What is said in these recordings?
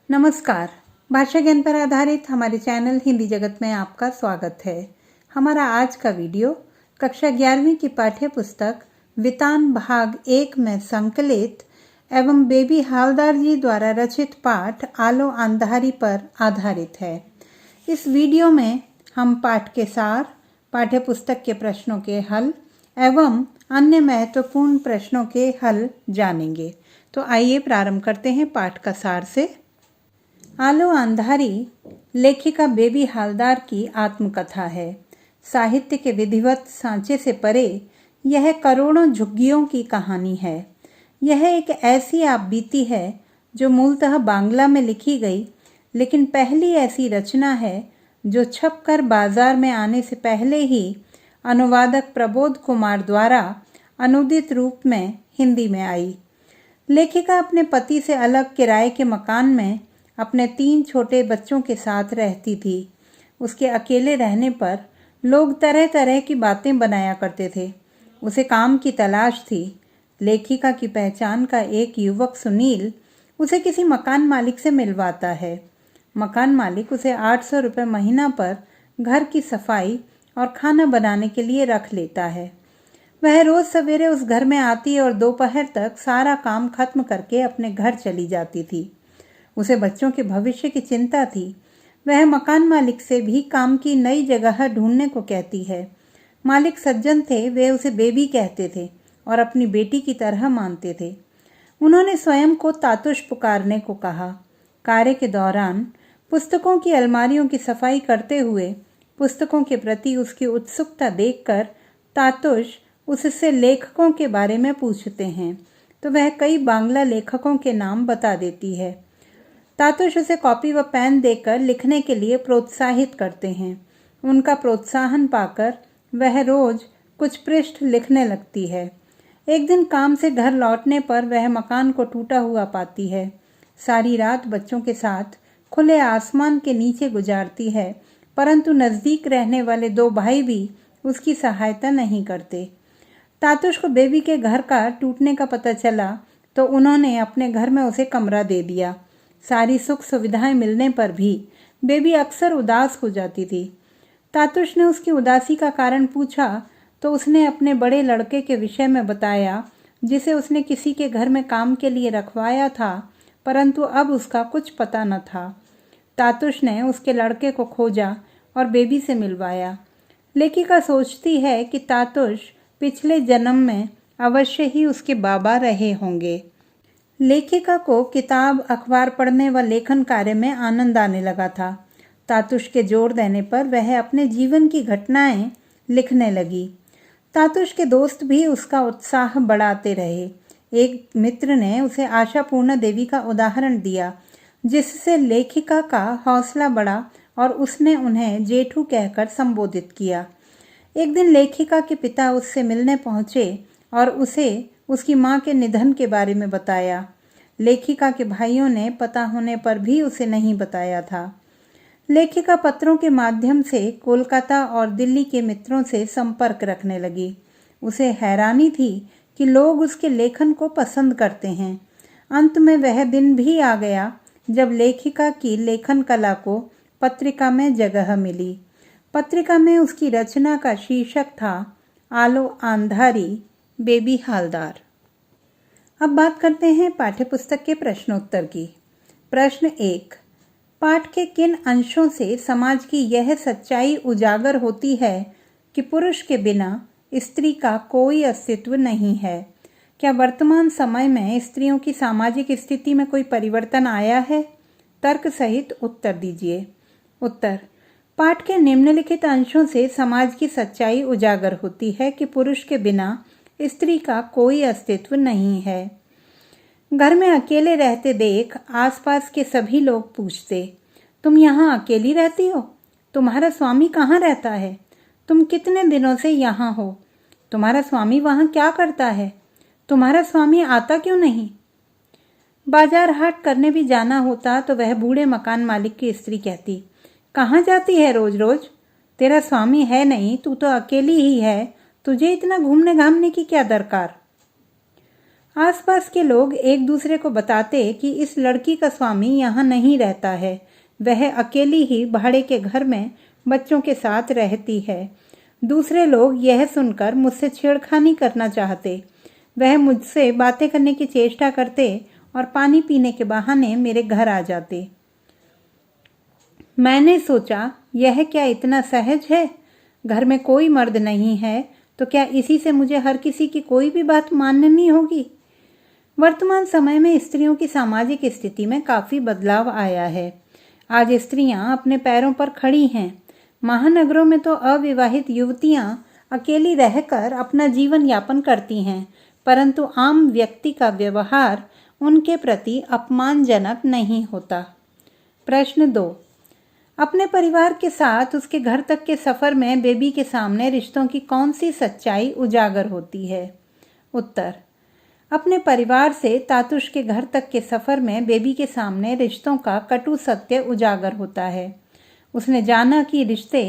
नमस्कार। भाषा ज्ञान पर आधारित हमारे चैनल हिंदी जगत में आपका स्वागत है। हमारा आज का वीडियो कक्षा 11वीं की पाठ्य पुस्तक वितान भाग 1 में संकलित एवं बेबी हालदार जी द्वारा रचित पाठ आलो अंधारी पर आधारित है। इस वीडियो में हम पाठ के सार, पाठ्य पुस्तक के प्रश्नों के हल एवं अन्य महत्वपूर्ण प्रश्नों के हल जानेंगे। तो आइए प्रारंभ करते हैं पाठ का सार से। आलो अंधारी लेखिका बेबी हालदार की आत्मकथा है। साहित्य के विधिवत सांचे से परे यह करोड़ों झुग्गियों की कहानी है। यह एक ऐसी आपबीती है जो मूलतः बांग्ला में लिखी गई, लेकिन पहली ऐसी रचना है जो छपकर बाजार में आने से पहले ही अनुवादक प्रबोध कुमार द्वारा अनुदित रूप में हिंदी में आई। लेखिका अपने पति से अलग किराए के मकान में अपने 3 छोटे बच्चों के साथ रहती थी। उसके अकेले रहने पर लोग तरह तरह की बातें बनाया करते थे। उसे काम की तलाश थी। लेखिका की पहचान का एक युवक सुनील उसे किसी मकान मालिक से मिलवाता है। मकान मालिक उसे 800 रुपये महीना पर घर की सफाई और खाना बनाने के लिए रख लेता है। वह रोज सवेरे उस घर में आती और दोपहर तक सारा काम खत्म करके अपने घर चली जाती थी। उसे बच्चों के भविष्य की चिंता थी। वह मकान मालिक से भी काम की नई जगह ढूंढने को कहती है। मालिक सज्जन थे, वे उसे बेबी कहते थे और अपनी बेटी की तरह मानते थे। उन्होंने स्वयं को तातुश पुकारने को कहा। कार्य के दौरान पुस्तकों की अलमारियों की सफाई करते हुए पुस्तकों के प्रति उसकी उत्सुकता देखकर तातुश उससे लेखकों के बारे में पूछते हैं तो वह कई बांग्ला लेखकों के नाम बता देती है। तातुश उसे कॉपी व पेन देकर लिखने के लिए प्रोत्साहित करते हैं। उनका प्रोत्साहन पाकर वह रोज कुछ पृष्ठ लिखने लगती है। एक दिन काम से घर लौटने पर वह मकान को टूटा हुआ पाती है। सारी रात बच्चों के साथ खुले आसमान के नीचे गुजारती है, परंतु नज़दीक रहने वाले 2 भाई भी उसकी सहायता नहीं करते। तातुश को बेबी के घर का टूटने का पता चला तो उन्होंने अपने घर में उसे कमरा दे दिया। सारी सुख सुविधाएं मिलने पर भी बेबी अक्सर उदास हो जाती थी। तातुश ने उसकी उदासी का कारण पूछा तो उसने अपने बड़े लड़के के विषय में बताया, जिसे उसने किसी के घर में काम के लिए रखवाया था, परंतु अब उसका कुछ पता न था। तातुश ने उसके लड़के को खोजा और बेबी से मिलवाया। लेखिका सोचती है कि तातुश पिछले जन्म में अवश्य ही उसके बाबा रहे होंगे। लेखिका को किताब, अखबार पढ़ने व लेखन कार्य में आनंद आने लगा था। तातुश के जोर देने पर वह अपने जीवन की घटनाएं लिखने लगी। तातुश के दोस्त भी उसका उत्साह बढ़ाते रहे। एक मित्र ने उसे आशा पूर्णा देवी का उदाहरण दिया, जिससे लेखिका का हौसला बढ़ा और उसने उन्हें जेठू कहकर संबोधित किया। एक दिन लेखिका के पिता उससे मिलने पहुंचे और उसे उसकी मां के निधन के बारे में बताया। लेखिका के भाइयों ने पता होने पर भी उसे नहीं बताया था। लेखिका पत्रों के माध्यम से कोलकाता और दिल्ली के मित्रों से संपर्क रखने लगी। उसे हैरानी थी कि लोग उसके लेखन को पसंद करते हैं। अंत में वह दिन भी आ गया जब लेखिका की लेखन कला को पत्रिका में जगह मिली। पत्रिका में उसकी रचना का शीर्षक था आलो अंधारी बेबी हालदार। अब बात करते हैं पाठ्यपुस्तक के प्रश्नोत्तर की। प्रश्न 1, पाठ के किन अंशों से समाज की यह सच्चाई उजागर होती है कि पुरुष के बिना स्त्री का कोई अस्तित्व नहीं है? क्या वर्तमान समय में स्त्रियों की सामाजिक स्थिति में कोई परिवर्तन आया है? तर्क सहित उत्तर दीजिए। उत्तर, पाठ के निम्नलिखित अंशों से समाज की सच्चाई उजागर होती है कि पुरुष के बिना स्त्री का कोई अस्तित्व नहीं है। घर में अकेले रहते देख आसपास के सभी लोग पूछते, तुम यहाँ अकेली रहती हो? तुम्हारा स्वामी कहाँ रहता है? तुम कितने दिनों से यहाँ हो? तुम्हारा स्वामी वहाँ क्या करता है? तुम्हारा स्वामी आता क्यों नहीं? बाजार हाट करने भी जाना होता तो वह बूढ़े मकान मालिक की स्त्री कहती, कहाँ जाती है रोज रोज? तेरा स्वामी है नहीं, तू तो अकेली ही है, तुझे इतना घूमने घामने की क्या दरकार? आसपास के लोग एक दूसरे को बताते कि इस लड़की का स्वामी यहाँ नहीं रहता है, वह अकेली ही भाड़े के घर में बच्चों के साथ रहती है। दूसरे लोग यह सुनकर मुझसे छेड़खानी करना चाहते। वह मुझसे बातें करने की चेष्टा करते और पानी पीने के बहाने मेरे घर आ जाते। मैंने सोचा, यह क्या इतना सहज है? घर में कोई मर्द नहीं है तो क्या इसी से मुझे हर किसी की कोई भी बात माननी होगी? वर्तमान समय में स्त्रियों की सामाजिक स्थिति में काफ़ी बदलाव आया है। आज स्त्रियां अपने पैरों पर खड़ी हैं। महानगरों में तो अविवाहित युवतियां अकेली रहकर अपना जीवन यापन करती हैं, परंतु आम व्यक्ति का व्यवहार उनके प्रति अपमानजनक नहीं होता। प्रश्न 2। अपने परिवार के साथ उसके घर तक के सफ़र में बेबी के सामने रिश्तों की कौन सी सच्चाई उजागर होती है? उत्तर। अपने परिवार से तातुश के घर तक के सफ़र में बेबी के सामने रिश्तों का कटु सत्य उजागर होता है। उसने जाना कि रिश्ते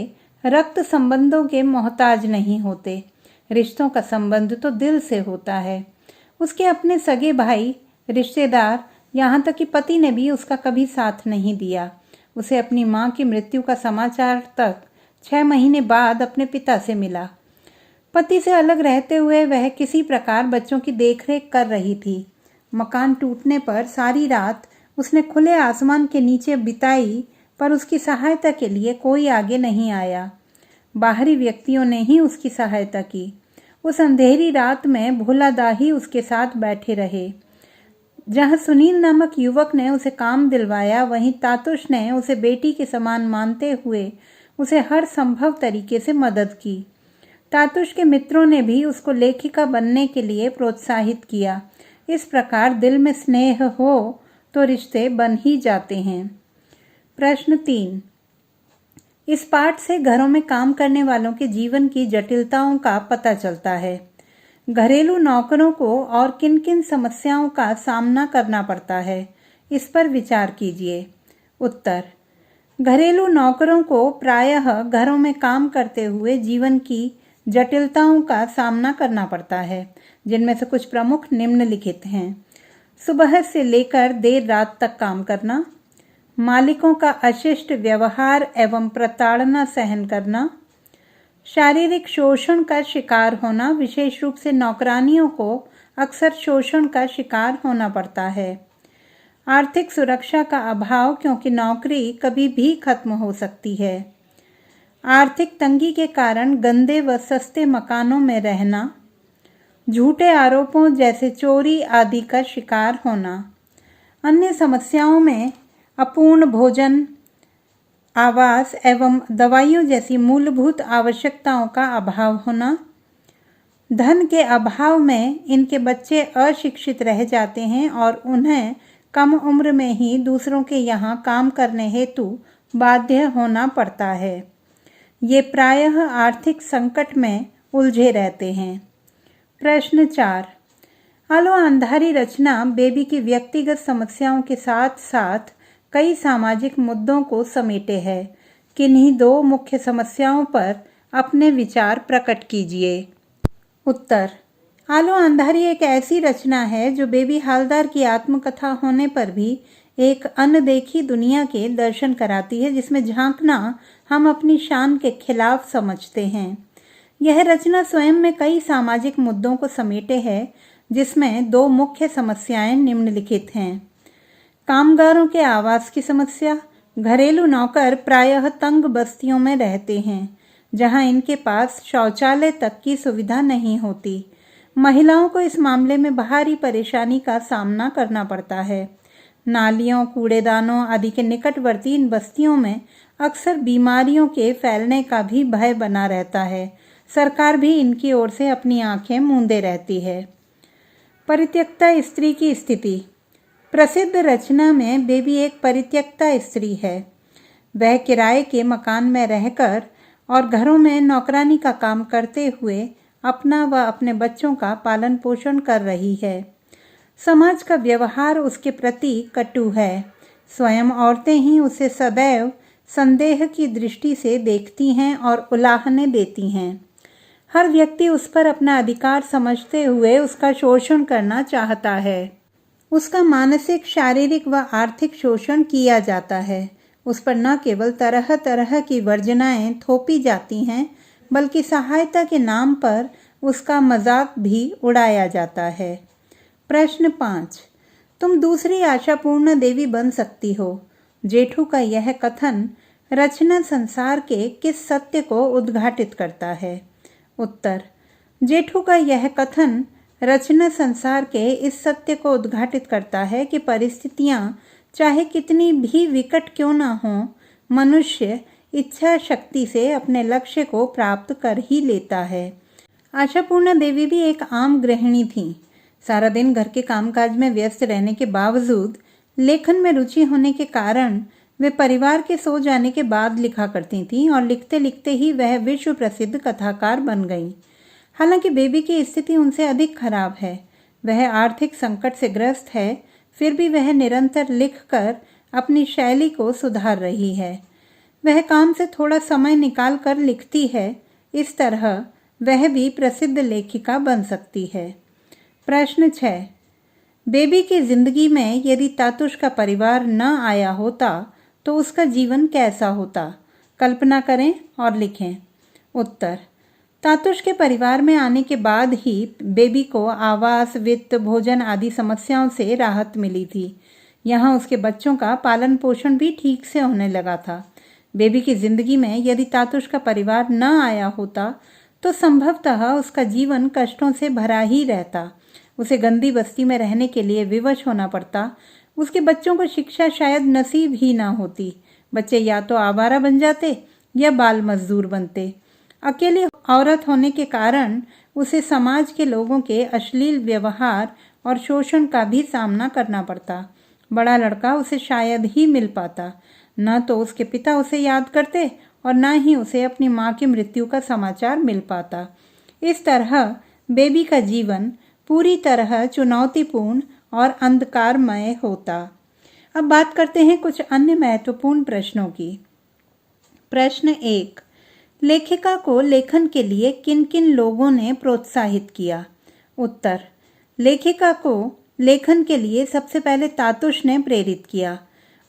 रक्त संबंधों के मोहताज नहीं होते। रिश्तों का संबंध तो दिल से होता है। उसके अपने सगे भाई, रिश्तेदार, यहाँ तक कि पति ने भी उसका कभी साथ नहीं दिया। उसे अपनी माँ की मृत्यु का समाचार तक 6 महीने बाद अपने पिता से मिला। पति से अलग रहते हुए वह किसी प्रकार बच्चों की देखरेख कर रही थी। मकान टूटने पर सारी रात उसने खुले आसमान के नीचे बिताई, पर उसकी सहायता के लिए कोई आगे नहीं आया। बाहरी व्यक्तियों ने ही उसकी सहायता की। उस अंधेरी रात में भोलादाही उसके साथ बैठे रहे। जहाँ सुनील नामक युवक ने उसे काम दिलवाया, वहीं तातुश ने उसे बेटी के समान मानते हुए उसे हर संभव तरीके से मदद की। तातुश के मित्रों ने भी उसको लेखिका बनने के लिए प्रोत्साहित किया। इस प्रकार दिल में स्नेह हो तो रिश्ते बन ही जाते हैं। प्रश्न 3। इस पाठ से घरों में काम करने वालों के जीवन की जटिलताओं का पता चलता है। घरेलू नौकरों को और किन किन समस्याओं का सामना करना पड़ता है, इस पर विचार कीजिए। उत्तर। घरेलू नौकरों को प्रायः घरों में काम करते हुए जीवन की जटिलताओं का सामना करना पड़ता है, जिनमें से कुछ प्रमुख निम्नलिखित हैं। सुबह से लेकर देर रात तक काम करना, मालिकों का अशिष्ट व्यवहार एवं प्रताड़ना सहन करना, शारीरिक शोषण का शिकार होना, विशेष रूप से नौकरानियों को अक्सर शोषण का शिकार होना पड़ता है। आर्थिक सुरक्षा का अभाव, क्योंकि नौकरी कभी भी खत्म हो सकती है। आर्थिक तंगी के कारण गंदे व सस्ते मकानों में रहना, झूठे आरोपों जैसे चोरी आदि का शिकार होना। अन्य समस्याओं में अपूर्ण भोजन, आवास एवं दवाइयों जैसी मूलभूत आवश्यकताओं का अभाव होना। धन के अभाव में इनके बच्चे अशिक्षित रह जाते हैं और उन्हें कम उम्र में ही दूसरों के यहाँ काम करने हेतु बाध्य होना पड़ता है। ये प्रायः आर्थिक संकट में उलझे रहते हैं। प्रश्न 4। आलो अंधारी रचना बेबी की व्यक्तिगत समस्याओं के साथ साथ कई सामाजिक मुद्दों को समेटे है। किन्हीं 2 मुख्य समस्याओं पर अपने विचार प्रकट कीजिए। उत्तर। आलो अंधारी एक ऐसी रचना है जो बेबी हालदार की आत्मकथा होने पर भी एक अनदेखी दुनिया के दर्शन कराती है, जिसमें झांकना हम अपनी शान के खिलाफ समझते हैं। यह रचना स्वयं में कई सामाजिक मुद्दों को समेटे है, जिसमें 2 मुख्य समस्याएं निम्नलिखित हैं। कामगारों के आवास की समस्या। घरेलू नौकर प्रायः तंग बस्तियों में रहते हैं, जहां इनके पास शौचालय तक की सुविधा नहीं होती। महिलाओं को इस मामले में भारी परेशानी का सामना करना पड़ता है। नालियों, कूड़ेदानों आदि के निकटवर्ती इन बस्तियों में अक्सर बीमारियों के फैलने का भी भय बना रहता है। सरकार भी इनकी ओर से अपनी आंखें मूंदे रहती है। परित्यक्ता स्त्री की स्थिति। प्रसिद्ध रचना में बेबी एक परित्यक्ता स्त्री है। वह किराए के मकान में रहकर और घरों में नौकरानी का काम करते हुए अपना व अपने बच्चों का पालन पोषण कर रही है। समाज का व्यवहार उसके प्रति कटु है। स्वयं औरतें ही उसे सदैव संदेह की दृष्टि से देखती हैं और उलाहने देती हैं। हर व्यक्ति उस पर अपना अधिकार समझते हुए उसका शोषण करना चाहता है। उसका मानसिक, शारीरिक व आर्थिक शोषण किया जाता है। उस पर न केवल तरह तरह की वर्जनाएं थोपी जाती हैं, बल्कि सहायता के नाम पर उसका मजाक भी उड़ाया जाता है। प्रश्न 5। तुम दूसरी आशापूर्ण देवी बन सकती हो। जेठू का यह कथन रचना संसार के किस सत्य को उद्घाटित करता है? उत्तर। जेठू का यह कथन रचना संसार के इस सत्य को उद्घाटित करता है कि परिस्थितियां चाहे कितनी भी विकट क्यों न हो, मनुष्य इच्छा शक्ति से अपने लक्ष्य को प्राप्त कर ही लेता है। आशापूर्णा देवी भी एक आम गृहिणी थी। सारा दिन घर के कामकाज में व्यस्त रहने के बावजूद लेखन में रुचि होने के कारण वे परिवार के सो जाने के बाद लिखा करती थीं और लिखते लिखते ही वह विश्व प्रसिद्ध कथाकार बन गईं। हालांकि बेबी की स्थिति उनसे अधिक खराब है, वह आर्थिक संकट से ग्रस्त है, फिर भी वह निरंतर लिखकर अपनी शैली को सुधार रही है। वह काम से थोड़ा समय निकाल कर लिखती है। इस तरह वह भी प्रसिद्ध लेखिका बन सकती है। प्रश्न 6। बेबी की जिंदगी में यदि तातुश का परिवार न आया होता तो उसका जीवन कैसा होता? कल्पना करें और लिखें। उत्तर। तातुश के परिवार में आने के बाद ही बेबी को आवास, वित्त, भोजन आदि समस्याओं से राहत मिली थी। यहाँ उसके बच्चों का पालन पोषण भी ठीक से होने लगा था। बेबी की जिंदगी में यदि तातुश का परिवार न आया होता तो संभवतः उसका जीवन कष्टों से भरा ही रहता। उसे गंदी बस्ती में रहने के लिए विवश होना पड़ता। उसके बच्चों को शिक्षा शायद नसीब ही ना होती। बच्चे या तो आवारा बन जाते या बाल मजदूर बनते। अकेली औरत होने के कारण उसे समाज के लोगों के अश्लील व्यवहार और शोषण का भी सामना करना पड़ता। बड़ा लड़का उसे शायद ही मिल पाता। न तो उसके पिता उसे याद करते और न ही उसे अपनी माँ की मृत्यु का समाचार मिल पाता। इस तरह बेबी का जीवन पूरी तरह चुनौतीपूर्ण और अंधकारमय होता। अब बात करते हैं कुछ अन्य महत्वपूर्ण प्रश्नों की। प्रश्न 1। लेखिका को लेखन के लिए किन किन लोगों ने प्रोत्साहित किया? उत्तर। लेखिका को लेखन के लिए सबसे पहले तातुश ने प्रेरित किया।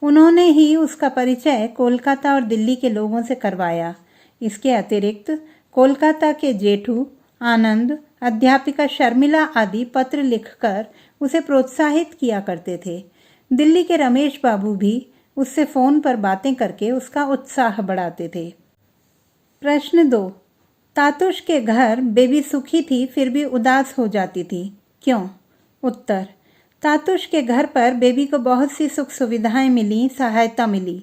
उन्होंने ही उसका परिचय कोलकाता और दिल्ली के लोगों से करवाया। इसके अतिरिक्त कोलकाता के जेठू, आनंद, अध्यापिका शर्मिला आदि पत्र लिखकर उसे प्रोत्साहित किया करते थे। दिल्ली के रमेश बाबू भी उससे फोन पर बातें करके उसका उत्साह बढ़ाते थे। प्रश्न 2। तातुश के घर बेबी सुखी थी फिर भी उदास हो जाती थी, क्यों? उत्तर। तातुश के घर पर बेबी को बहुत सी सुख सुविधाएं मिली, सहायता मिली।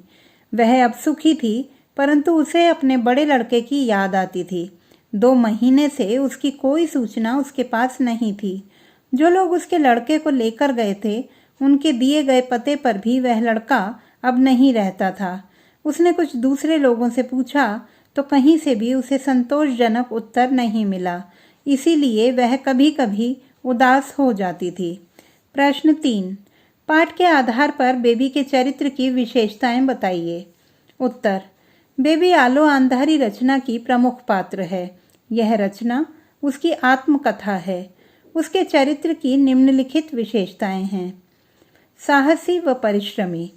वह अब सुखी थी, परंतु उसे अपने बड़े लड़के की याद आती थी। 2 महीने से उसकी कोई सूचना उसके पास नहीं थी। जो लोग उसके लड़के को लेकर गए थे, उनके दिए गए पते पर भी वह लड़का अब नहीं रहता था। उसने कुछ दूसरे लोगों से पूछा तो कहीं से भी उसे संतोषजनक उत्तर नहीं मिला। इसीलिए वह कभी कभी उदास हो जाती थी। प्रश्न 3। पाठ के आधार पर बेबी के चरित्र की विशेषताएं बताइए। उत्तर। बेबी आलो अंधारी रचना की प्रमुख पात्र है। यह रचना उसकी आत्मकथा है। उसके चरित्र की निम्नलिखित विशेषताएं हैं। साहसी व परिश्रमी।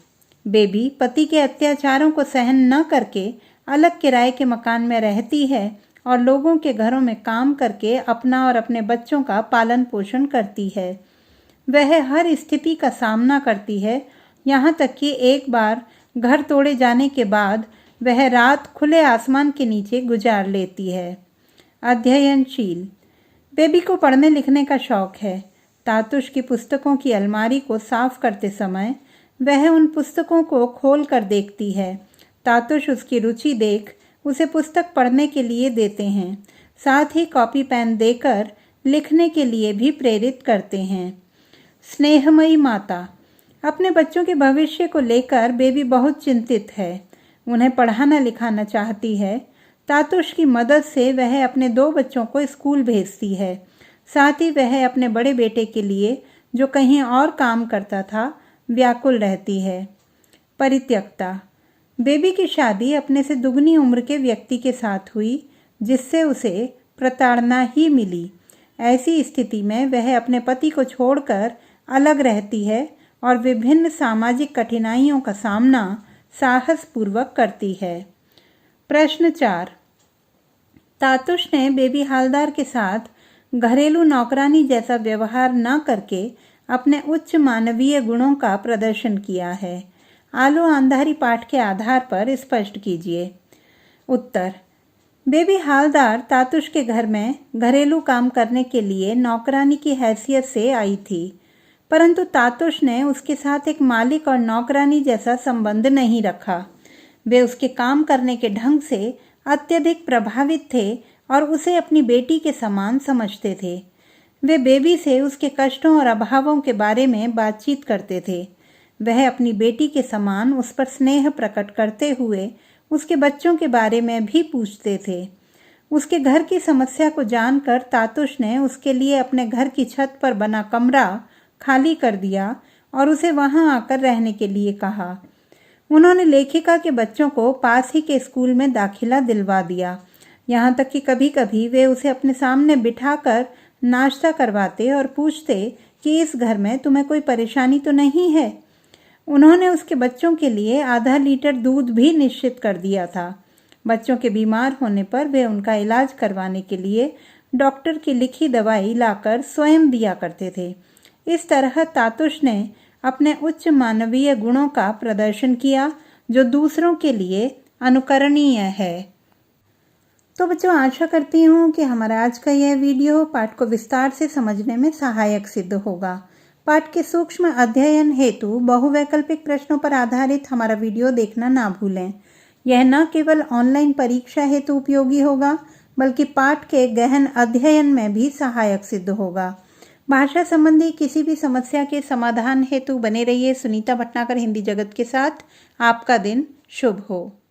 बेबी पति के अत्याचारों को सहन न करके अलग किराए के मकान में रहती है और लोगों के घरों में काम करके अपना और अपने बच्चों का पालन पोषण करती है। वह हर स्थिति का सामना करती है, यहाँ तक कि एक बार घर तोड़े जाने के बाद वह रात खुले आसमान के नीचे गुजार लेती है। अध्ययनशील। बेबी को पढ़ने लिखने का शौक है। तातुश की पुस्तकों की अलमारी को साफ करते समय वह उन पुस्तकों को खोल कर देखती है। तातुश उसकी रुचि देख उसे पुस्तक पढ़ने के लिए देते हैं। साथ ही कॉपी पेन देकर लिखने के लिए भी प्रेरित करते हैं। स्नेहमयी माता। अपने बच्चों के भविष्य को लेकर बेबी बहुत चिंतित है। उन्हें पढ़ाना लिखाना चाहती है। तातुश की मदद से वह अपने 2 बच्चों को स्कूल भेजती है। साथ ही वह अपने बड़े बेटे के लिए, जो कहीं और काम करता था, व्याकुल रहती है। परित्यक्ता। बेबी की शादी अपने से दुगनी उम्र के व्यक्ति के साथ हुई, जिससे उसे प्रताड़ना ही मिली। ऐसी स्थिति में वह अपने पति को छोड़कर अलग रहती है और विभिन्न सामाजिक कठिनाइयों का सामना साहसपूर्वक करती है। प्रश्न 4। तातुश ने बेबी हालदार के साथ घरेलू नौकरानी जैसा व्यवहार न करके अपने उच्च मानवीय गुणों का प्रदर्शन किया है। आलो अंधारी पाठ के आधार पर स्पष्ट कीजिए। उत्तर। बेबी हालदार तातुश के घर में घरेलू काम करने के लिए नौकरानी की हैसियत से आई थी, परंतु तातुश ने उसके साथ एक मालिक और नौकरानी जैसा संबंध नहीं रखा। वे उसके काम करने के ढंग से अत्यधिक प्रभावित थे और उसे अपनी बेटी के समान समझते थे। वे बेबी से उसके कष्टों और अभावों के बारे में बातचीत करते थे। वह अपनी बेटी के समान उस पर स्नेह प्रकट करते हुए उसके बच्चों के बारे में भी पूछते थे। उसके घर की समस्या को जानकर तातुश ने उसके लिए अपने घर की छत पर बना कमरा खाली कर दिया और उसे वहां आकर रहने के लिए कहा। उन्होंने लेखिका के बच्चों को पास ही के स्कूल में दाखिला दिलवा दिया। यहाँ तक कि कभी कभी वे उसे अपने सामने बिठाकर नाश्ता करवाते और पूछते कि इस घर में तुम्हें कोई परेशानी तो नहीं है। उन्होंने उसके बच्चों के लिए आधा लीटर दूध भी निश्चित कर दिया था। बच्चों के बीमार होने पर वे उनका इलाज करवाने के लिए डॉक्टर की लिखी दवाई लाकर स्वयं दिया करते थे। इस तरह तातुश ने अपने उच्च मानवीय गुणों का प्रदर्शन किया जो दूसरों के लिए अनुकरणीय है। तो बच्चों, आशा करती हूँ कि हमारा आज का यह वीडियो पाठ को विस्तार से समझने में सहायक सिद्ध होगा। पाठ के सूक्ष्म अध्ययन हेतु बहुवैकल्पिक प्रश्नों पर आधारित हमारा वीडियो देखना ना भूलें। यह न केवल ऑनलाइन परीक्षा हेतु उपयोगी होगा, बल्कि पाठ के गहन अध्ययन में भी सहायक सिद्ध होगा। भाषा संबंधी किसी भी समस्या के समाधान हेतु बने रहिए सुनीता भटनागर हिंदी जगत के साथ। आपका दिन शुभ हो।